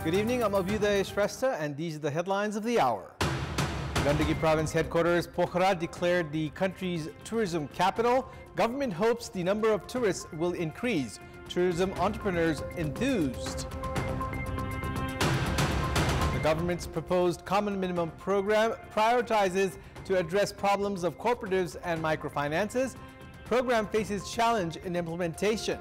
Good evening, I'm Abhyuday Shrestha, and these are the headlines of the hour. Gandaki Province headquarters Pokhara declared the country's tourism capital. Government hopes the number of tourists will increase. Tourism entrepreneurs enthused. The government's proposed common minimum program prioritizes to address problems of cooperatives and microfinances. Program faces challenge in implementation.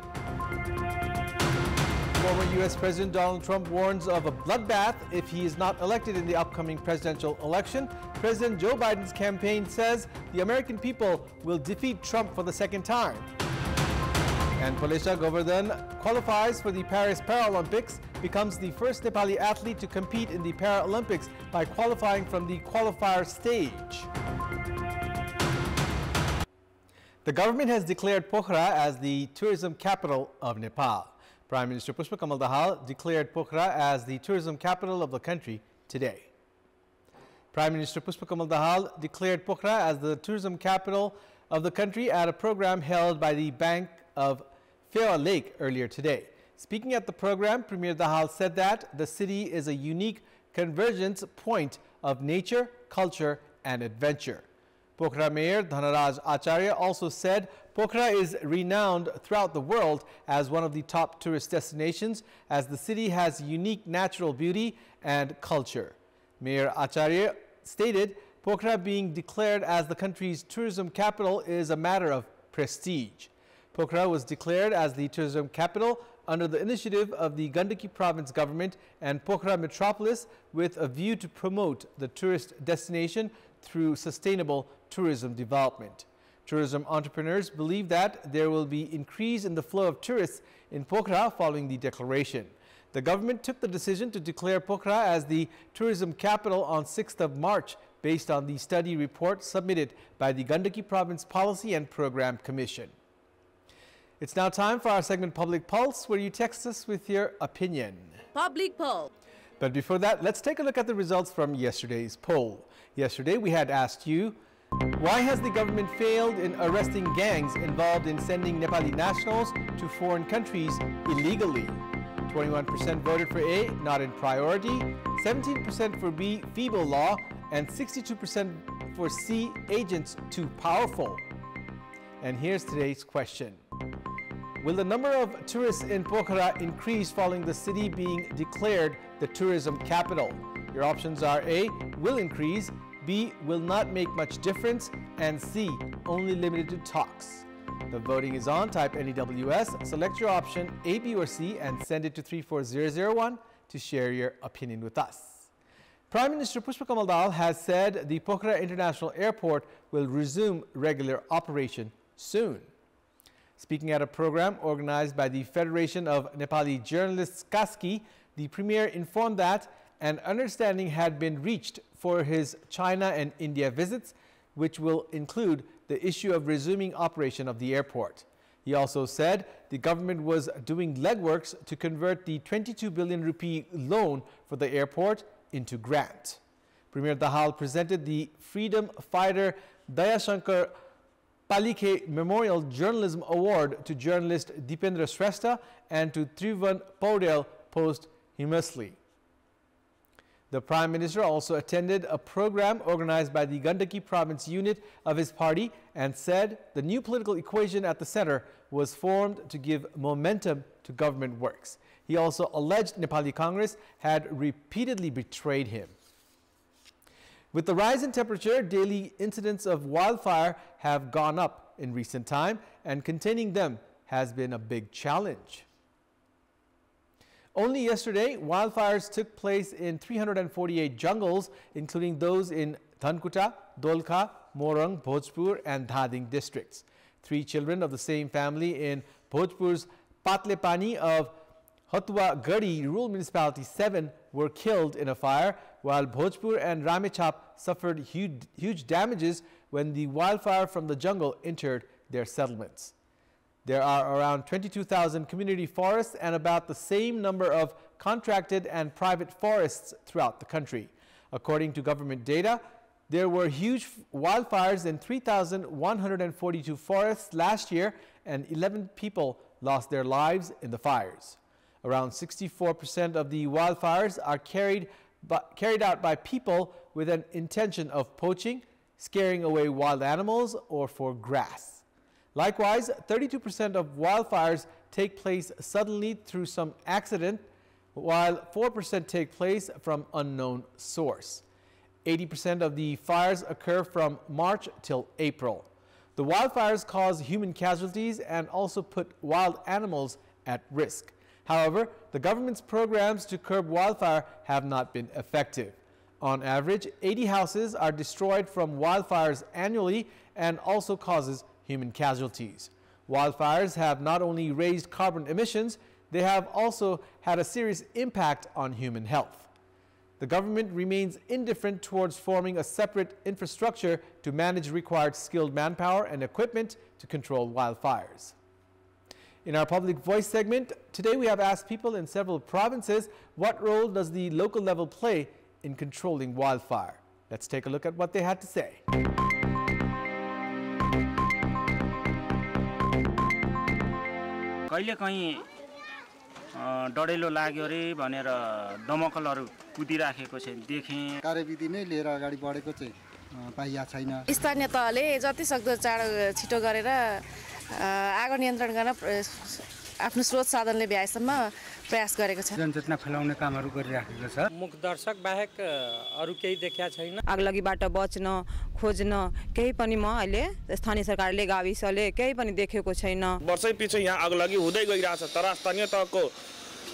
Former U.S. President Donald Trump warns of a bloodbath if he is not elected in the upcoming presidential election. President Joe Biden's campaign says the American people will defeat Trump for the second time. And Pulesha Govardhan qualifies for the Paris Paralympics, becomes the first Nepali athlete to compete in the Paralympics by qualifying from the qualifier stage. The government has declared Pokhara as the tourism capital of Nepal. Prime Minister Pushpa Kamal Dahal declared Pokhara as the tourism capital of the country today. Prime Minister Pushpa Kamal Dahal declared Pokhara as the tourism capital of the country at a program held by the Bank of Phewa Lake earlier today. Speaking at the program, Premier Dahal said that the city is a unique convergence point of nature, culture, and adventure. Pokhara Mayor Dhanaraj Acharya also said Pokhara is renowned throughout the world as one of the top tourist destinations, as the city has unique natural beauty and culture. Mayor Acharya stated Pokhara being declared as the country's tourism capital is a matter of prestige. Pokhara was declared as the tourism capital under the initiative of the Gandaki Province government and Pokhara Metropolis, with a view to promote the tourist destination through sustainable tourism development. Tourism entrepreneurs believe that there will be increase in the flow of tourists in Pokhara following the declaration. The government took the decision to declare Pokhara as the tourism capital on 6th of March based on the study report submitted by the Gandaki Province Policy and Program Commission. It's now time for our segment Public Pulse, where you text us with your opinion. Public Pulse. But before that, let's take a look at the results from yesterday's poll. Yesterday, we had asked you, why has the government failed in arresting gangs involved in sending Nepali nationals to foreign countries illegally? 21% voted for A, not in priority, 17% for B, feeble law, and 62% for C, agents too powerful. And here's today's question. Will the number of tourists in Pokhara increase following the city being declared the tourism capital? Your options are A, will increase, B, will not make much difference, and C, only limited to talks. The voting is on. Type NEWS, select your option A, B, or C, and send it to 34001 to share your opinion with us. Prime Minister Pushpa Kamal Dahal has said the Pokhara International Airport will resume regular operation soon. Speaking at a program organized by the Federation of Nepali Journalists KASKI, the Premier informed that an understanding had been reached for his China and India visits, which will include the issue of resuming operation of the airport. He also said the government was doing legworks to convert the 22 billion rupee loan for the airport into grant. Premier Dahal presented the freedom fighter Dayashankar Palike Memorial Journalism Award to journalist Dipendra Shrestha and to Trivan Paudel posthumously. The Prime Minister also attended a program organized by the Gandaki Province unit of his party and said the new political equation at the center was formed to give momentum to government works. He also alleged Nepali Congress had repeatedly betrayed him. With the rise in temperature, daily incidents of wildfire have gone up in recent time, and containing them has been a big challenge. Only yesterday, wildfires took place in 348 jungles, including those in Dhankuta, Dolkha, Morang, Bhojpur, and Dhading districts. 3 children of the same family in Bhojpur's Patlepani of Hatwa Gadi Rural Municipality 7 were killed in a fire, while Bhojpur and Ramechhap suffered huge damages when the wildfire from the jungle entered their settlements. There are around 22,000 community forests and about the same number of contracted and private forests throughout the country. According to government data, there were huge wildfires in 3,142 forests last year, and 11 people lost their lives in the fires. Around 64% of the wildfires are carried out by people with an intention of poaching, scaring away wild animals, or for grass. Likewise, 32% of wildfires take place suddenly through some accident, while 4% take place from unknown source. 80% of the fires occur from March till April. The wildfires cause human casualties and also put wild animals at risk. However, the government's programs to curb wildfire have not been effective. On average, 80 houses are destroyed from wildfires annually and also causes human casualties. Wildfires have not only raised carbon emissions, they have also had a serious impact on human health. The government remains indifferent towards forming a separate infrastructure to manage required skilled manpower and equipment to control wildfires. In our Public Voice segment, today we have asked people in several provinces, what role does the local level play in controlling wildfire? Let's take a look at what they had to say. कहिलेकाहीँ डढेलो लाग्यो रे भनेर दमकलहरु कुदिराखेको चाहिँ देखेँ। कार्यविधि नै लिएर अगाडि बढेको चाहिँ पाइया छैन। स्थानीय तहले जति सक्दो चाँडो छिटो गरेर आगो नियन्त्रण गर्न आफ्नो स्रोत साधनले भ्याएसम्म प्रयास गरेको छ। जनचेतना फैलाउने कामहरु गरिराखेको छ। मुखदर्शक बाहेक अरु केही देखिया छैन। आगलागीबाट बच्न खोज्न केही पनि म अहिले स्थानीय सरकारले गाविसले केही पनि देखेको छैन। वर्षै पछि यहाँ आगलागी हुँदै गइरहेछ तर स्थानीय तहको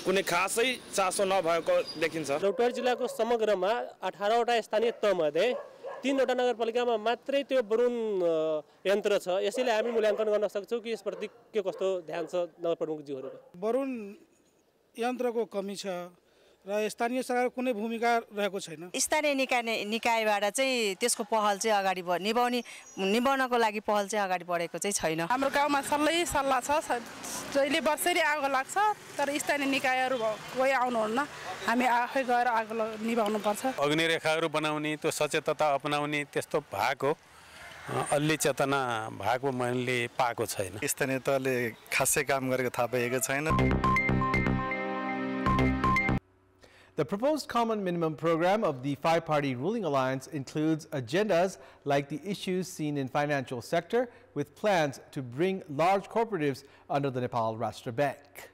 कुनै खासै चासो नभएको देखिन्छ। रौतहट जिल्लाको समग्रमा 18 वटा स्थानीय तहमध्ये 3 वटा नगरपालिकामा मात्रै त्यो बरुन यन्त्र छ। यसैले हामी मूल्याङ्कन गर्न सक्छौं कि यसप्रति के कस्तो ध्यान छ नगरप्रमुखज्यूहरुको। बरुन यन्त्रको कमी छ र स्थानीय सरकारको कुनै भूमिका रहेको छैन। स्थानीय निकायबाट चाहिँ त्यसको पहल चाहिँ अगाडि निभाउनको लागि पहल चाहिँ अगाडि बढेको चाहिँ छैन। हाम्रो गाउँमा सल्लाह छ जहिले वर्षैले आगो लाग्छ तर स्थानीय निकायहरु कोही आउनुहुन्न। हामी आफै गएर आगो निभाउनु पर्छ। अग्निरेखाहरु बनाउने त्यो सचेतता अपनाउने त्यस्तो भएको अलि चेतना भएको मैले पाएको छैन। स्थानीय तहले खासै काम गरेको थाहा पाएको छैन। The proposed common minimum program of the five-party ruling alliance includes agendas like the issues seen in financial sector with plans to bring large cooperatives under the Nepal Rashtra Bank.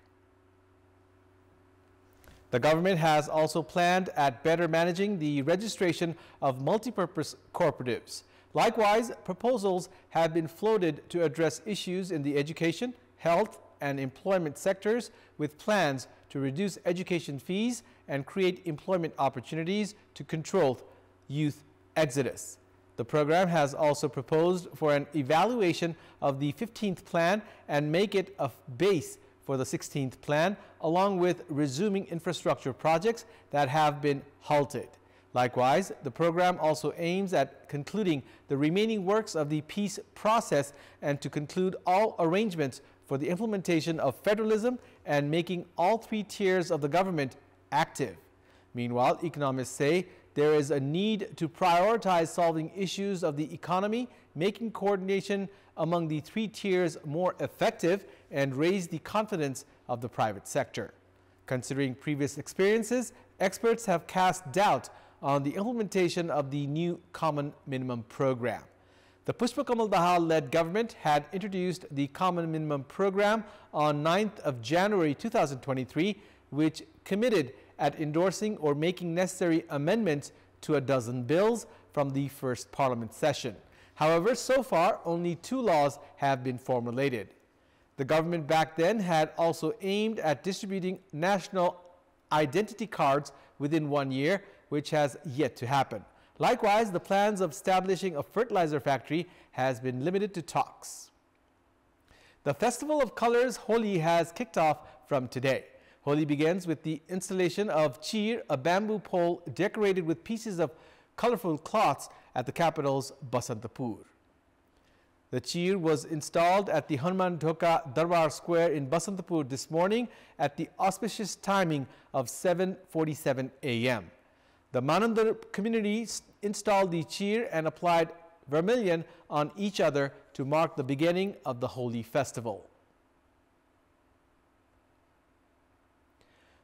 The government has also planned at better managing the registration of multipurpose cooperatives. Likewise, proposals have been floated to address issues in the education, health, and employment sectors with plans to reduce education fees and create employment opportunities to control youth exodus. The program has also proposed for an evaluation of the 15th plan and make it a base for the 16th plan, along with resuming infrastructure projects that have been halted. Likewise, the program also aims at concluding the remaining works of the peace process and to conclude all arrangements for the implementation of federalism and making all three tiers of the government active. Meanwhile, economists say there is a need to prioritize solving issues of the economy, making coordination among the three tiers more effective, and raise the confidence of the private sector. Considering previous experiences, experts have cast doubt on the implementation of the new common minimum program. The Pushpa Kamal Dahal-led government had introduced the common minimum program on 9th of January 2023, which committed at endorsing or making necessary amendments to a dozen bills from the first parliament session. However, so far, only 2 laws have been formulated. The government back then had also aimed at distributing national identity cards within 1 year, which has yet to happen. Likewise, the plans of establishing a fertilizer factory has been limited to talks. The Festival of Colors, Holi, has kicked off from today. Holi begins with the installation of cheer, a bamboo pole decorated with pieces of colorful cloths at the capital's Basantapur. The cheer was installed at the Hanuman Dhoka Darbar Square in Basantapur this morning at the auspicious timing of 7:47 a.m. The Manandar community installed the cheer and applied vermilion on each other to mark the beginning of the Holi festival.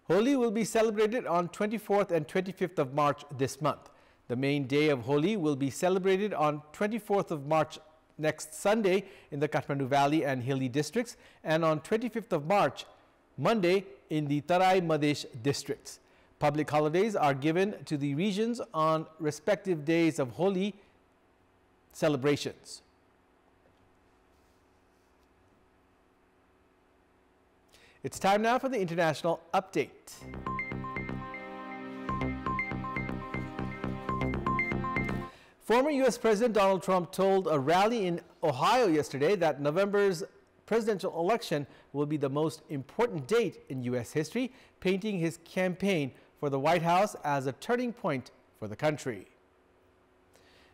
Holi will be celebrated on 24th and 25th of March this month. The main day of Holi will be celebrated on 24th of March next Sunday in the Kathmandu Valley and Hilly districts, and on 25th of March, Monday, in the Tarai Madesh districts. Public holidays are given to the regions on respective days of Holi celebrations. It's time now for the international update. Former U.S. President Donald Trump told a rally in Ohio yesterday that November's presidential election will be the most important date in U.S. history, painting his campaign for the White House as a turning point for the country.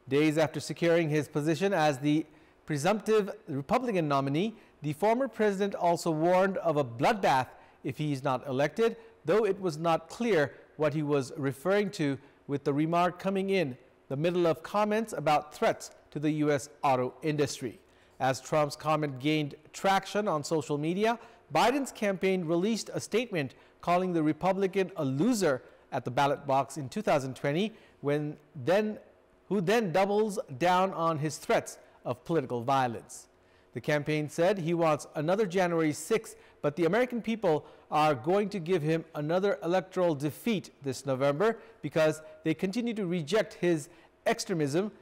Days after securing his position as the presumptive Republican nominee, the former president also warned of a bloodbath if he is not elected, though it was not clear what he was referring to, with the remark coming in the middle of comments about threats to the U.S. auto industry. As Trump's comment gained traction on social media, Biden's campaign released a statement calling the Republican a loser at the ballot box in 2020, who then doubles down on his threats of political violence. The campaign said he wants another January 6th, but the American people are going to give him another electoral defeat this November because they continue to reject his extremism,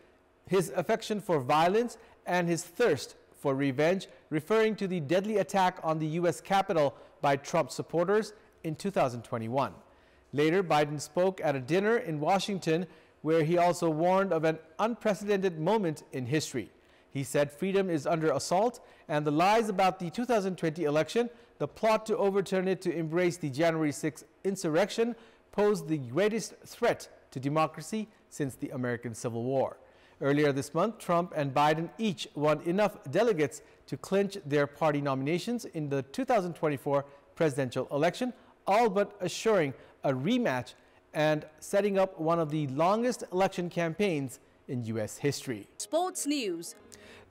his affection for violence, and his thirst for revenge, referring to the deadly attack on the U.S. Capitol by Trump supporters in 2021. Later, Biden spoke at a dinner in Washington where he also warned of an unprecedented moment in history. He said freedom is under assault, and the lies about the 2020 election, the plot to overturn it to embrace the January 6th insurrection, posed the greatest threat to democracy since the American Civil War. Earlier this month, Trump and Biden each won enough delegates to clinch their party nominations in the 2024 presidential election, all but assuring a rematch and setting up one of the longest election campaigns in U.S. history. Sports news.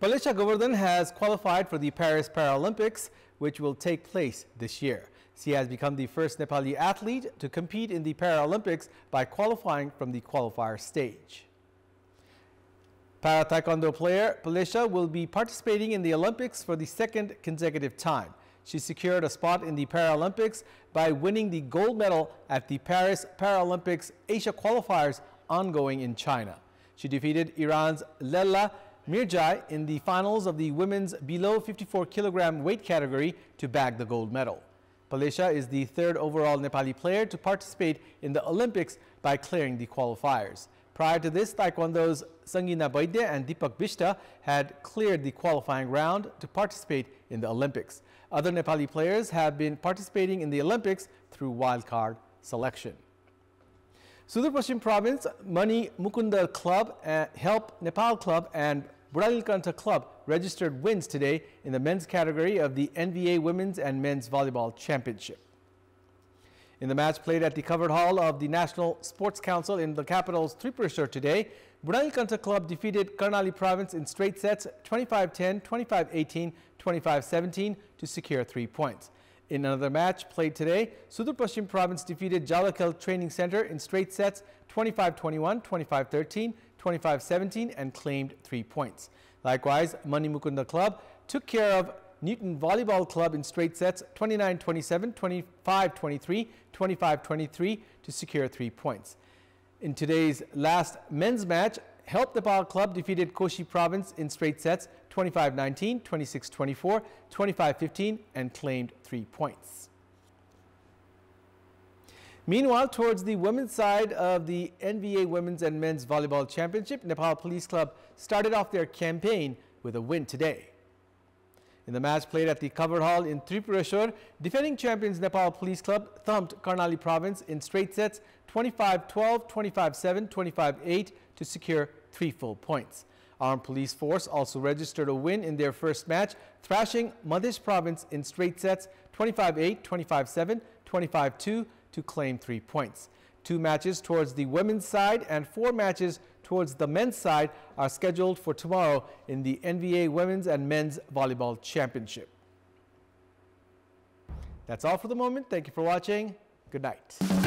Palisha Govardhan has qualified for the Paris Paralympics, which will take place this year. She has become the first Nepali athlete to compete in the Paralympics by qualifying from the qualifier stage. Para-taekwondo player Palisha will be participating in the Olympics for the second consecutive time. She secured a spot in the Paralympics by winning the gold medal at the Paris Paralympics Asia qualifiers ongoing in China. She defeated Iran's Lella Mirjai in the finals of the women's below 54 kilogram weight category to bag the gold medal. Palisha is the third overall Nepali player to participate in the Olympics by clearing the qualifiers. Prior to this, Taekwondo's Sangina Baidya and Deepak Bishta had cleared the qualifying round to participate in the Olympics. Other Nepali players have been participating in the Olympics through wildcard selection. Sudur Paschim Province Mani Mukunda Club, Help Nepal Club and Budalilkanta Club registered wins today in the men's category of the NVA Women's and Men's Volleyball Championship. In the match played at the covered hall of the National Sports Council in the capital's Tripureshwar today, Budalilkanta Club defeated Karnali Province in straight sets 25-10, 25-18, 25-17 to secure 3 points. In another match played today, Sudur Paschim Province defeated Jalakal Training Center in straight sets 25-21, 25-13, 25-17 and claimed 3 points. Likewise, Mani Mukunda Club took care of Newton Volleyball Club in straight sets 29-27, 25-23, 25-23 to secure 3 points. In today's last men's match, Help Nepal Club defeated Koshi Province in straight sets 25-19, 26-24, 25-15 and claimed 3 points. Meanwhile, towards the women's side of the NVA Women's and Men's Volleyball Championship, Nepal Police Club started off their campaign with a win today. In the match played at the covered hall in Tripureshwar, defending champions Nepal Police Club thumped Karnali Province in straight sets 25-12, 25-7, 25-8 to secure 3 full points. Armed Police Force also registered a win in their first match, thrashing Madhya Province in straight sets 25-8, 25-7, 25-2 to claim 3 points. 2 matches towards the women's side and 4 matches towards the men's side are scheduled for tomorrow in the NVA Women's and Men's Volleyball Championship. That's all for the moment. Thank you for watching. Good night.